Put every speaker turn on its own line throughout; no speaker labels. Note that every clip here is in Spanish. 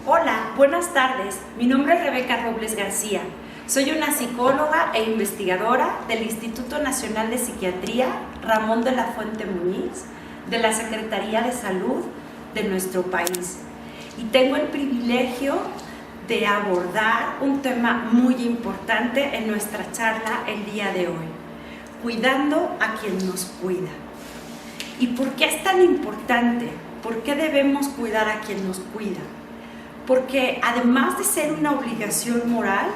Hola, buenas tardes. Mi nombre es Rebeca Robles García. Soy una psicóloga e investigadora del Instituto Nacional de Psiquiatría Ramón de la Fuente Muñiz, de la Secretaría de Salud de nuestro país. Y tengo el privilegio de abordar un tema muy importante en nuestra charla el día de hoy: cuidando a quien nos cuida. ¿Y por qué es tan importante? ¿Por qué debemos cuidar a quien nos cuida? Porque además de ser una obligación moral,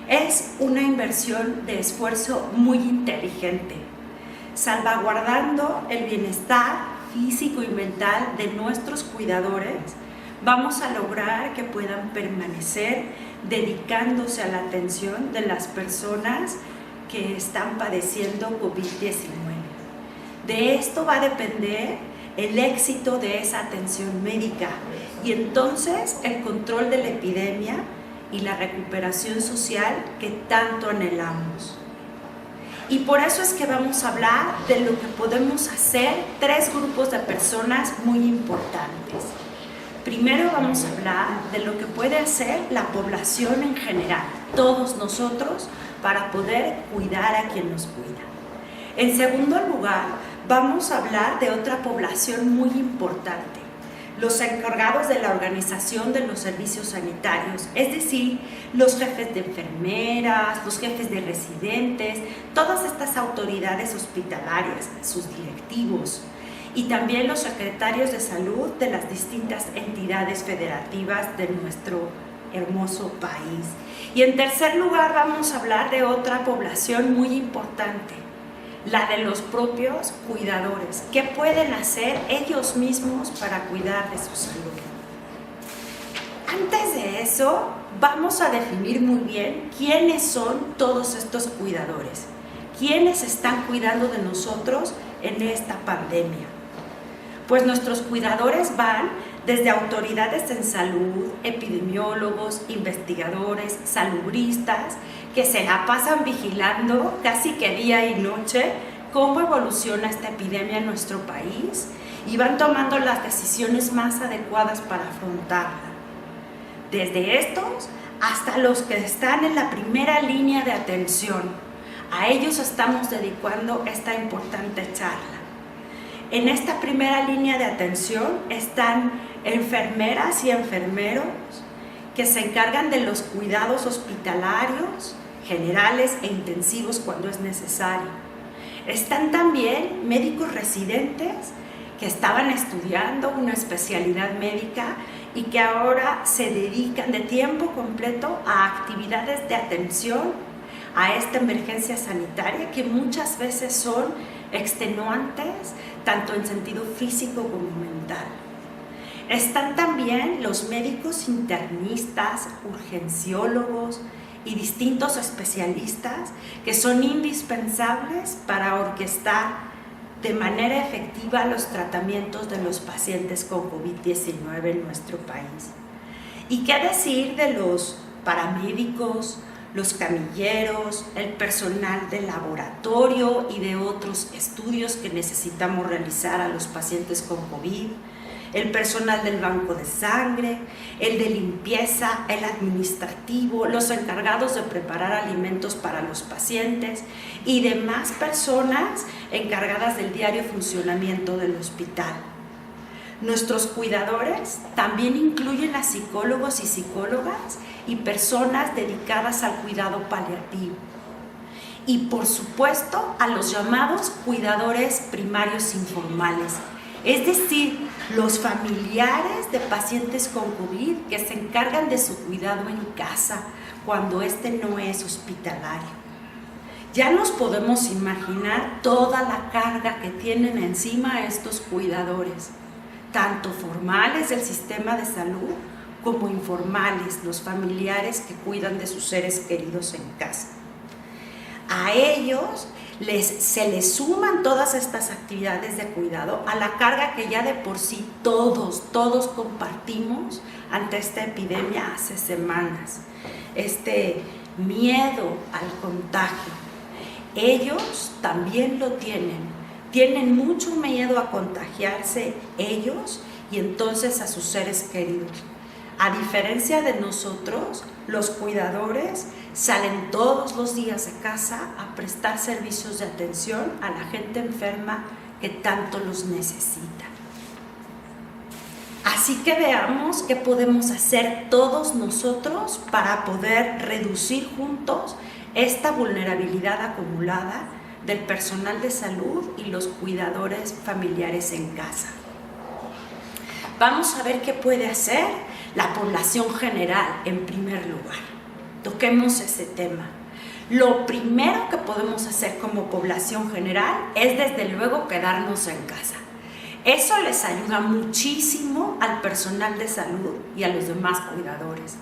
es una inversión de esfuerzo muy inteligente, salvaguardando el bienestar físico y mental de nuestros cuidadores. Vamos a lograr que puedan permanecer dedicándose a la atención de las personas que están padeciendo COVID-19. De esto va a depender el éxito de esa atención médica y entonces el control de la epidemia y la recuperación social que tanto anhelamos. Y por eso es que vamos a hablar de lo que podemos hacer tres grupos de personas muy importantes. Primero vamos a hablar de lo que puede hacer la población en general, todos nosotros, para poder cuidar a quien nos cuida. En segundo lugar, vamos a hablar de otra población muy importante: los encargados de la organización de los servicios sanitarios, es decir, los jefes de enfermeras, los jefes de residentes, todas estas autoridades hospitalarias, sus directivos, y también los secretarios de salud de las distintas entidades federativas de nuestro hermoso país. Y en tercer lugar, vamos a hablar de otra población muy importante: la de los propios cuidadores. ¿Qué pueden hacer ellos mismos para cuidar de su salud? Antes de eso, vamos a definir muy bien quiénes son todos estos cuidadores, quiénes están cuidando de nosotros en esta pandemia. Pues nuestros cuidadores van desde autoridades en salud, epidemiólogos, investigadores, salubristas, que se la pasan vigilando casi que día y noche cómo evoluciona esta epidemia en nuestro país y van tomando las decisiones más adecuadas para afrontarla. Desde estos hasta los que están en la primera línea de atención, a ellos estamos dedicando esta importante charla. En esta primera línea de atención están enfermeras y enfermeros que se encargan de los cuidados hospitalarios, generales e intensivos cuando es necesario. Están también médicos residentes que estaban estudiando una especialidad médica y que ahora se dedican de tiempo completo a actividades de atención a esta emergencia sanitaria, que muchas veces son extenuantes, tanto en sentido físico como mental. Están también los médicos internistas, urgenciólogos y distintos especialistas que son indispensables para orquestar de manera efectiva los tratamientos de los pacientes con COVID-19 en nuestro país. ¿Y qué decir de los paramédicos, los camilleros, el personal de laboratorio y de otros estudios que necesitamos realizar a los pacientes con COVID, el personal del banco de sangre, el de limpieza, el administrativo, los encargados de preparar alimentos para los pacientes y demás personas encargadas del diario funcionamiento del hospital? Nuestros cuidadores también incluyen a psicólogos y psicólogas y personas dedicadas al cuidado paliativo. Y por supuesto a los llamados cuidadores primarios informales, es decir, los familiares de pacientes con COVID que se encargan de su cuidado en casa cuando este no es hospitalario. Ya nos podemos imaginar toda la carga que tienen encima estos cuidadores, tanto formales del sistema de salud como informales, los familiares que cuidan de sus seres queridos en casa. A ellos se les suman todas estas actividades de cuidado a la carga que ya de por sí todos compartimos ante esta epidemia hace semanas, este miedo al contagio. Ellos también lo tienen mucho miedo a contagiarse ellos y entonces a sus seres queridos. A diferencia de nosotros, los cuidadores salen todos los días de casa a prestar servicios de atención a la gente enferma que tanto los necesita. Así que veamos qué podemos hacer todos nosotros para poder reducir juntos esta vulnerabilidad acumulada del personal de salud y los cuidadores familiares en casa. Vamos a ver qué puede hacer la población general en primer lugar. Toquemos ese tema. Lo primero que podemos hacer como población general es desde luego quedarnos en casa. Eso les ayuda muchísimo al personal de salud y a los demás cuidadores.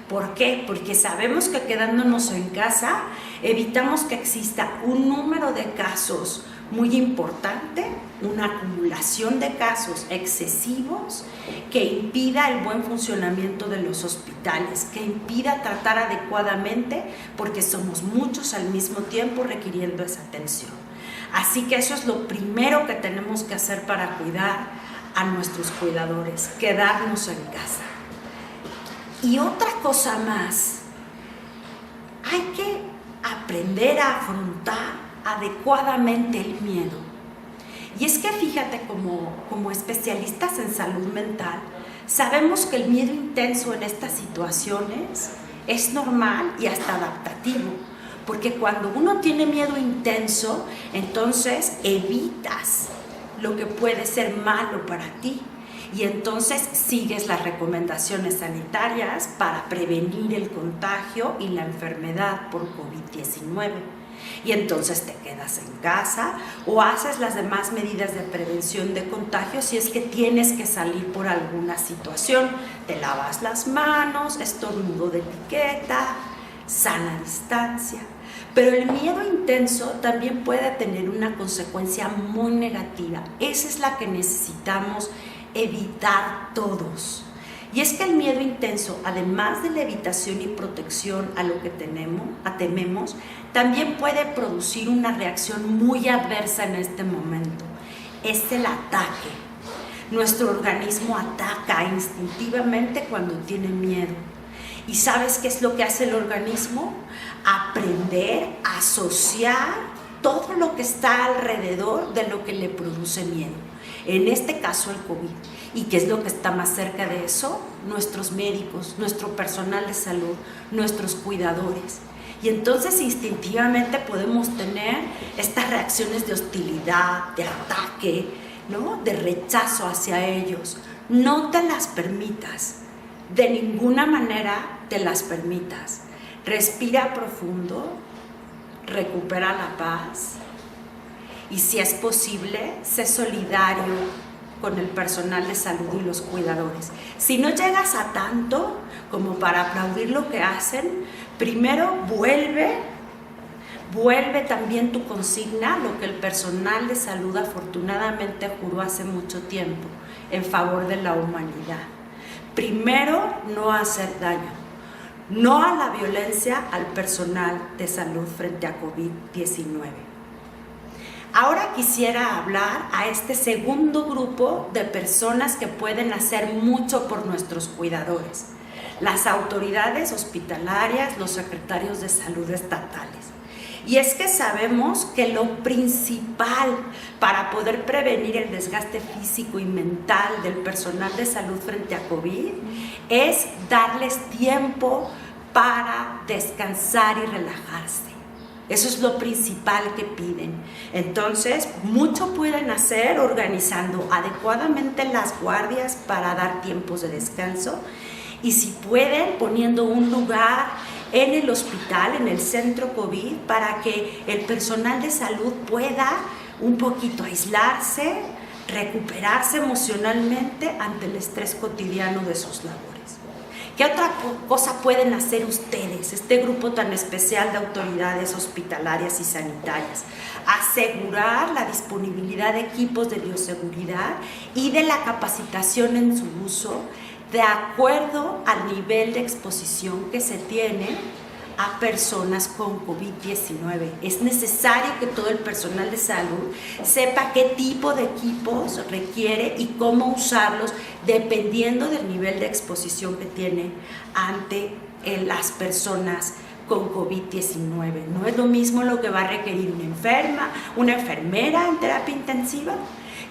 ¿Por qué? Porque sabemos que quedándonos en casa evitamos que exista un número de casos muy importante, una acumulación de casos excesivos que impida el buen funcionamiento de los hospitales, que impida tratar adecuadamente porque somos muchos al mismo tiempo requiriendo esa atención. Así que eso es lo primero que tenemos que hacer para cuidar a nuestros cuidadores, quedarnos en casa. Y otra cosa más, hay que aprender a afrontar adecuadamente el miedo. Y es que fíjate, como especialistas en salud mental, sabemos que el miedo intenso en estas situaciones es normal y hasta adaptativo, porque cuando uno tiene miedo intenso, entonces evitas lo que puede ser malo para ti. Y entonces sigues las recomendaciones sanitarias para prevenir el contagio y la enfermedad por COVID-19. Y entonces te quedas en casa o haces las demás medidas de prevención de contagio si es que tienes que salir por alguna situación. Te lavas las manos, estornudo de etiqueta, sana distancia. Pero el miedo intenso también puede tener una consecuencia muy negativa. Esa es la que necesitamos evitar todos. Y es que el miedo intenso, además de la evitación y protección a lo que tememos, también puede producir una reacción muy adversa en este momento. Es el ataque. Nuestro organismo ataca instintivamente cuando tiene miedo. ¿Y sabes qué es lo que hace el organismo? Aprender a asociar todo lo que está alrededor de lo que le produce miedo. En este caso el COVID. ¿Y qué es lo que está más cerca de eso? Nuestros médicos, nuestro personal de salud, nuestros cuidadores. Y entonces instintivamente podemos tener estas reacciones de hostilidad, de ataque, ¿no? De rechazo hacia ellos. No te las permitas. De ninguna manera te las permitas. Respira profundo, recupera la paz y si es posible, sé solidario con el personal de salud y los cuidadores. Si no llegas a tanto como para aplaudir lo que hacen, primero vuelve también tu consigna, lo que el personal de salud afortunadamente juró hace mucho tiempo, en favor de la humanidad. Primero, no hacer daño, no a la violencia al personal de salud frente a COVID-19. Ahora quisiera hablar a este segundo grupo de personas que pueden hacer mucho por nuestros cuidadores, las autoridades hospitalarias, los secretarios de salud estatales. Y es que sabemos que lo principal para poder prevenir el desgaste físico y mental del personal de salud frente a COVID es darles tiempo para descansar y relajarse. Eso es lo principal que piden. Entonces, mucho pueden hacer organizando adecuadamente las guardias para dar tiempos de descanso y si pueden poniendo un lugar en el hospital, en el centro COVID, para que el personal de salud pueda un poquito aislarse, recuperarse emocionalmente ante el estrés cotidiano de sus labores. ¿Qué otra cosa pueden hacer ustedes, este grupo tan especial de autoridades hospitalarias y sanitarias? Asegurar la disponibilidad de equipos de bioseguridad y de la capacitación en su uso de acuerdo al nivel de exposición que se tiene a personas con COVID-19. Es necesario que todo el personal de salud sepa qué tipo de equipos requiere y cómo usarlos dependiendo del nivel de exposición que tiene ante las personas con COVID-19. No es lo mismo lo que va a requerir una enfermera en terapia intensiva,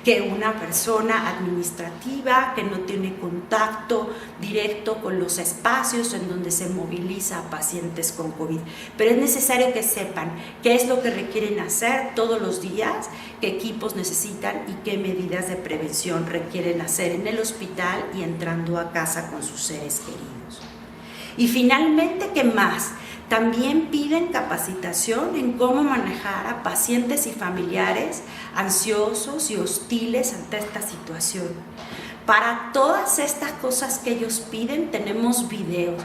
que una persona administrativa que no tiene contacto directo con los espacios en donde se moviliza a pacientes con COVID. Pero es necesario que sepan qué es lo que requieren hacer todos los días, qué equipos necesitan y qué medidas de prevención requieren hacer en el hospital y entrando a casa con sus seres queridos. Y finalmente, ¿qué más? También piden capacitación en cómo manejar a pacientes y familiares ansiosos y hostiles ante esta situación. Para todas estas cosas que ellos piden tenemos videos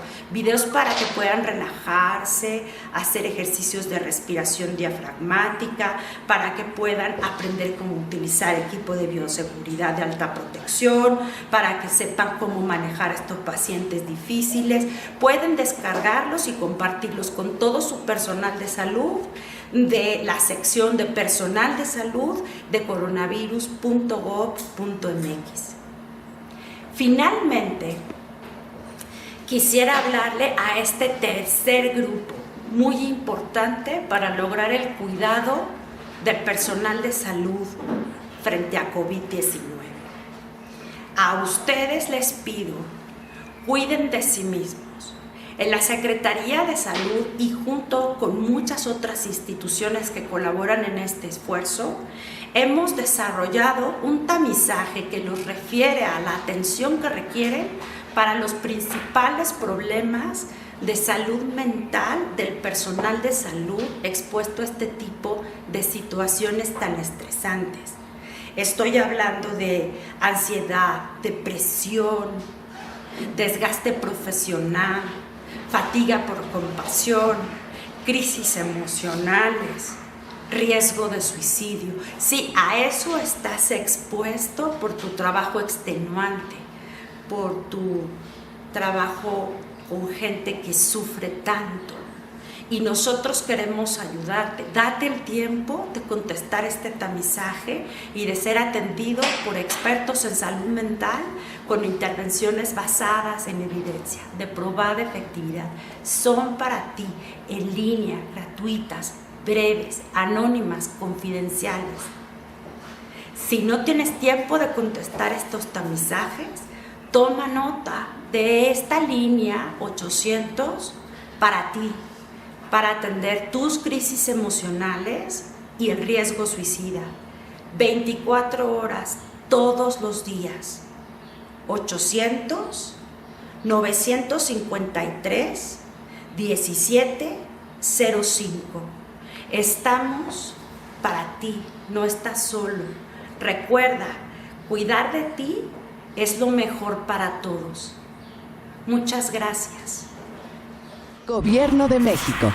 para que puedan relajarse, hacer ejercicios de respiración diafragmática, para que puedan aprender cómo utilizar equipo de bioseguridad de alta protección, para que sepan cómo manejar a estos pacientes difíciles. Pueden descargarlos y compartirlos con todo su personal de salud de la sección de personal de salud de coronavirus.gov.mx. Finalmente, quisiera hablarle a este tercer grupo, muy importante para lograr el cuidado del personal de salud frente a COVID-19. A ustedes les pido, cuiden de sí mismos. En la Secretaría de Salud y junto con muchas otras instituciones que colaboran en este esfuerzo, hemos desarrollado un tamizaje que los refiere a la atención que requieren para los principales problemas de salud mental del personal de salud expuesto a este tipo de situaciones tan estresantes. Estoy hablando de ansiedad, depresión, desgaste profesional, fatiga por compasión, crisis emocionales, riesgo de suicidio. Sí, a eso estás expuesto por tu trabajo extenuante, por tu trabajo con gente que sufre tanto. Y nosotros queremos ayudarte. Date el tiempo de contestar este tamizaje y de ser atendido por expertos en salud mental con intervenciones basadas en evidencia, de probada efectividad. Son para ti, en línea, gratuitas, breves, anónimas, confidenciales. Si no tienes tiempo de contestar estos tamizajes, toma nota de esta línea 800 para ti, para atender tus crisis emocionales y el riesgo suicida. 24 horas, todos los días. 800-953-1705. Estamos para ti, no estás solo. Recuerda, cuidar de ti es lo mejor para todos. Muchas gracias.
Gobierno de México.